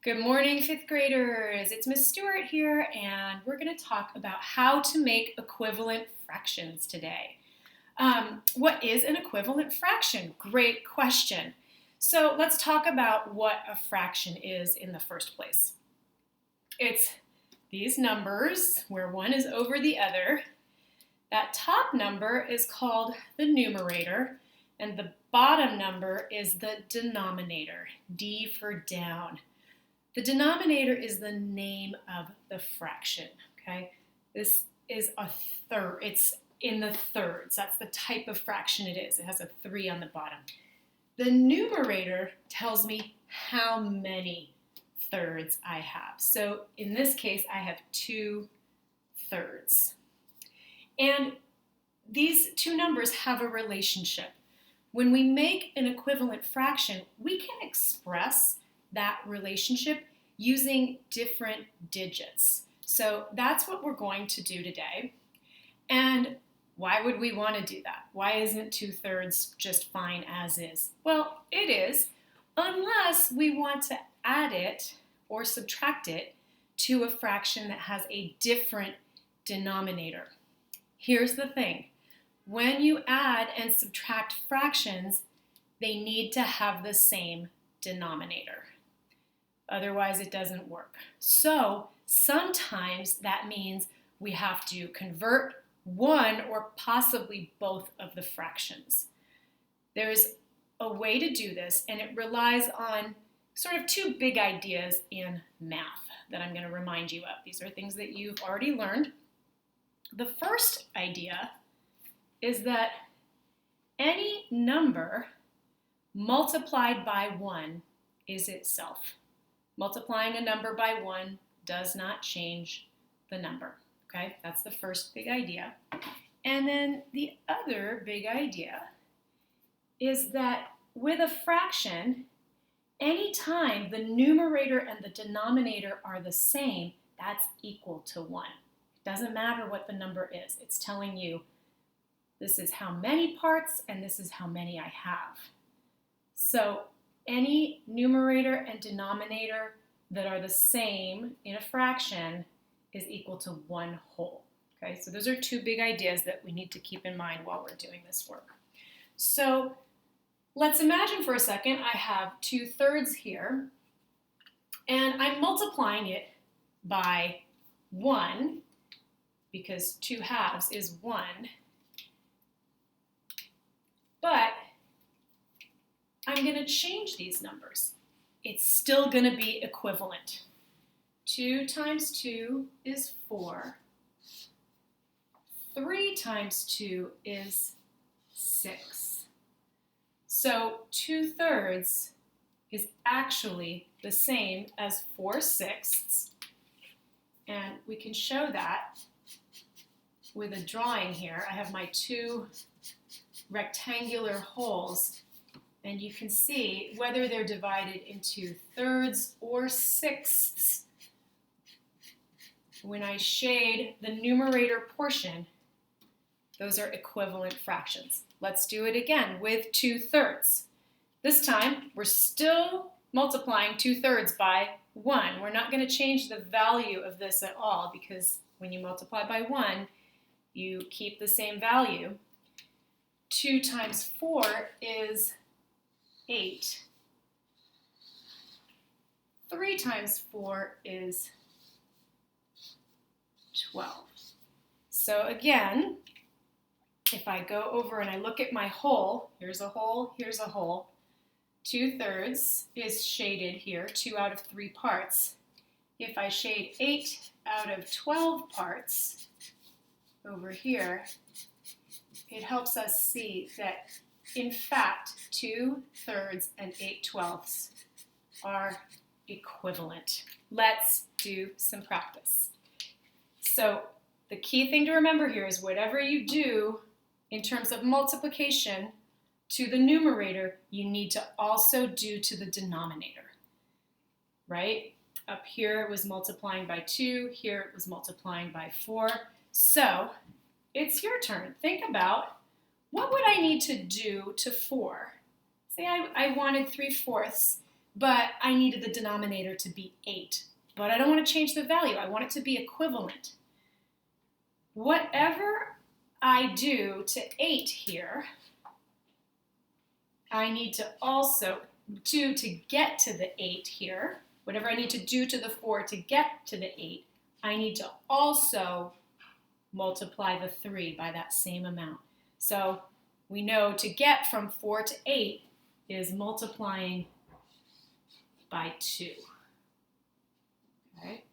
Good morning, fifth graders. It's Miss Stewart here, and we're going to talk about how to make equivalent fractions today. What is an equivalent fraction? Great question. So let's talk about what a fraction is in the first place. It's these numbers where one is over the other. That top number is called the numerator, and the bottom number is the denominator, D for down. The denominator is the name of the fraction, okay? This is a third. It's in the thirds. That's the type of fraction it is. It has a 3 on the bottom. The numerator tells me how many thirds I have. So in this case, I have 2 thirds. And these two numbers have a relationship. When we make an equivalent fraction, we can express that relationship using different digits. So that's what we're going to do today. And why would we want to do that? Why isn't 2 thirds just fine as is? Well, it is, unless we want to add it or subtract it to a fraction that has a different denominator. Here's the thing. When you add and subtract fractions, they need to have the same denominator. Otherwise, it doesn't work. So sometimes that means we have to convert one or possibly both of the fractions. There's a way to do this, and it relies on sort of 2 big ideas in math that I'm going to remind you of. These are things that you've already learned. The first idea is that any number multiplied by 1 is itself. Multiplying a number by 1 does not change the number, okay? That's the first big idea. And then the other big idea is that with a fraction, anytime the numerator and the denominator are the same, that's equal to 1. It doesn't matter what the number is. It's telling you this is how many parts and this is how many I have. So any numerator and denominator that are the same in a fraction is equal to 1 whole. Okay, so those are 2 big ideas that we need to keep in mind while we're doing this work. So let's imagine for a second I have 2 thirds here, and I'm multiplying it by 1 because 2 halves is 1. But I'm going to change these numbers. It's still going to be equivalent. 2 times 2 is 4. 3 times 2 is 6. So 2 thirds is actually the same as 4 sixths. And we can show that with a drawing here. I have my 2 rectangular holes, and you can see whether they're divided into thirds or sixths. When I shade the numerator portion, those are equivalent fractions. Let's do it again with 2 thirds. This time, we're still multiplying 2 thirds by 1. We're not going to change the value of this at all because when you multiply by 1, you keep the same value. 2 times 4 is 8. 3 times 4 is 12. So again, if I go over and I look at my hole, here's a hole, here's a hole. 2 thirds is shaded here, 2 out of 3 parts. If I shade 8 out of 12 parts over here, it helps us see that, in fact, 2 thirds and 8 twelfths are equivalent. Let's do some practice. So the key thing to remember here is whatever you do in terms of multiplication to the numerator, you need to also do to the denominator, right? Up here it was multiplying by 2, here it was multiplying by 4. So it's your turn. Think about, what would I need to do to 4? Say I wanted 3/4. but I needed the denominator to be 8. But I don't want to change the value. I want it to be equivalent. Whatever I do to 8 here, I need to also do to get to the 8 here. Whatever I need to do to the 4 to get to the 8, I need to also multiply the 3 by that same amount. So we know to get from 4 to 8 is multiplying by 2. Okay?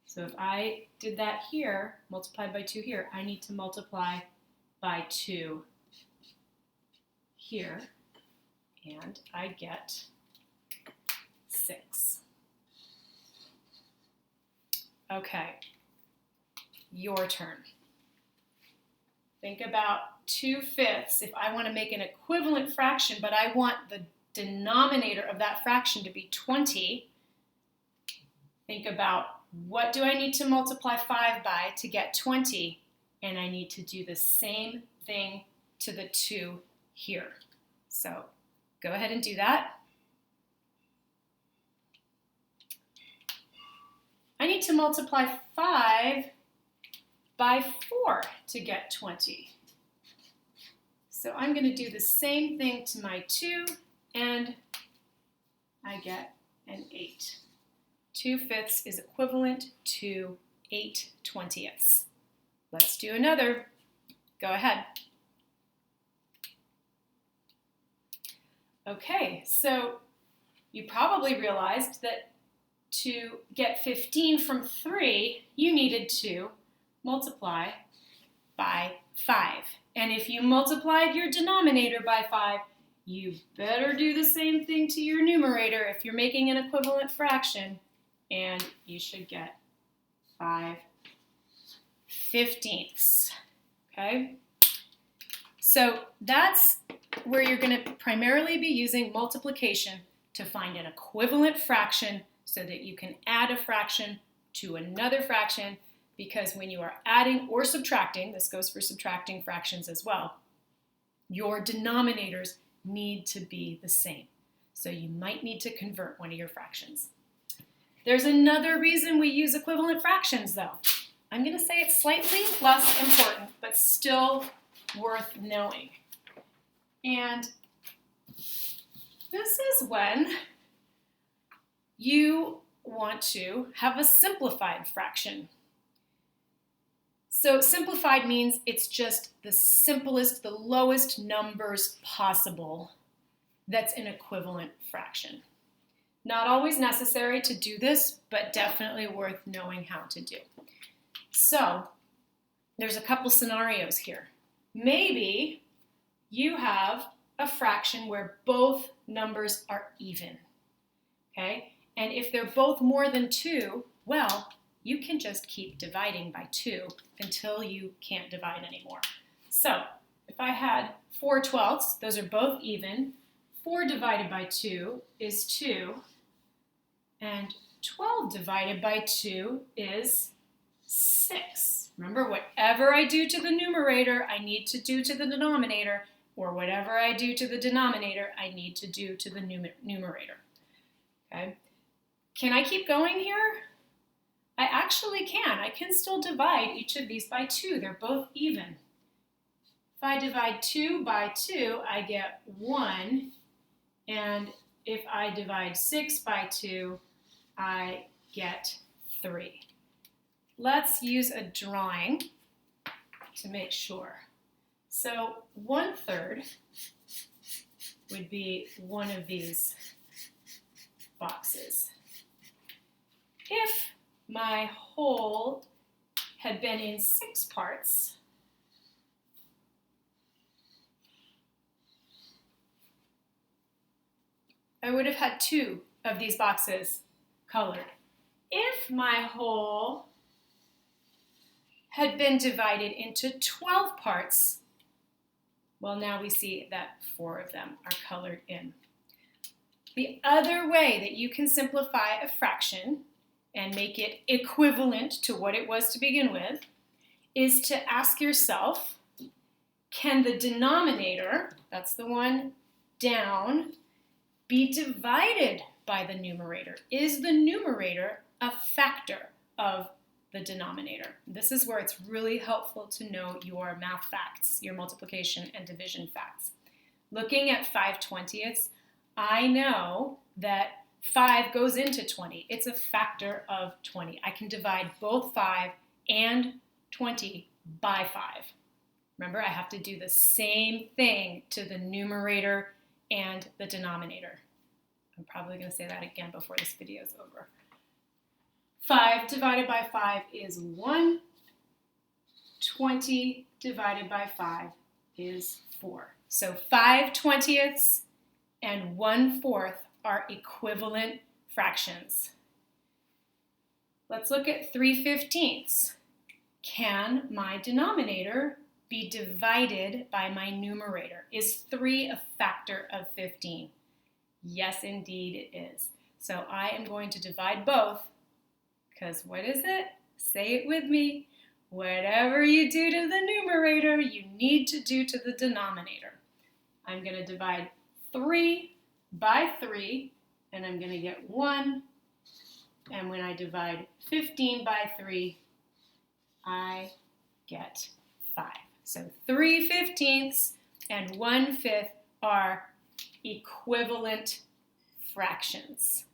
So if I did that here, multiplied by 2 here, I need to multiply by 2 here, and I get 6. Okay, your turn. Think about 2/5. If I want to make an equivalent fraction, but I want the denominator of that fraction to be 20, think about what do I need to multiply 5 by to get 20? And I need to do the same thing to the 2 here. So go ahead and do that. I need to multiply 5 by 4 to get 20. So I'm going to do the same thing to my 2, and I get an 8. 2/5 is equivalent to 8/20. Let's do another. Go ahead. Okay, so you probably realized that to get 15 from 3, you needed to multiply by 5. And if you multiplied your denominator by 5, you better do the same thing to your numerator if you're making an equivalent fraction, and you should get 5/15. Okay? So that's where you're going to primarily be using multiplication to find an equivalent fraction so that you can add a fraction to another fraction, because when you are adding or subtracting, this goes for subtracting fractions as well, your denominators need to be the same. So you might need to convert one of your fractions. There's another reason we use equivalent fractions, though. I'm going to say it's slightly less important, but still worth knowing. And this is when you want to have a simplified fraction. So simplified means it's just the simplest, the lowest numbers possible that's an equivalent fraction. Not always necessary to do this, but definitely worth knowing how to do. So there's a couple scenarios here. Maybe you have a fraction where both numbers are even, okay? And if they're both more than 2, well, you can just keep dividing by 2 until you can't divide anymore. So if I had 4/12, those are both even. 4 divided by 2 is 2, and 12 divided by 2 is 6. Remember, whatever I do to the numerator, I need to do to the denominator, or whatever I do to the denominator, I need to do to the numerator. Okay? Can I keep going here? I actually can. I can still divide each of these by 2. They're both even. If I divide 2 by 2, I get 1. And if I divide 6 by 2, I get 3. Let's use a drawing to make sure. So 1/3 would be one of these boxes. If my whole had been in 6 parts, I would have had 2 of these boxes colored. If my whole had been divided into 12 parts, well, now we see that 4 of them are colored in. The other way that you can simplify a fraction and make it equivalent to what it was to begin with is to ask yourself, can the denominator, that's the one down, be divided by the numerator. Is the numerator a factor of the denominator? This is where it's really helpful to know your math facts, your multiplication and division facts. Looking at 5/20ths, I know that 5 goes into 20. It's a factor of 20. I can divide both 5 and 20 by 5. Remember, I have to do the same thing to the numerator and the denominator. I'm probably going to say that again before this video is over. 5 divided by 5 is 1. 20 divided by 5 is 4. So 5/20ths and 1/4 are equivalent fractions. Let's look at 3/15. Can my denominator be divided by my numerator? Is 3 a factor of 15? Yes, indeed it is. So I am going to divide both, because what is it? Say it with me. Whatever you do to the numerator, you need to do to the denominator. I'm going to divide 3 by 3, and I'm going to get 1. And when I divide 15 by 3, I get 5. So 3/15 and 1/5 are equivalent fractions.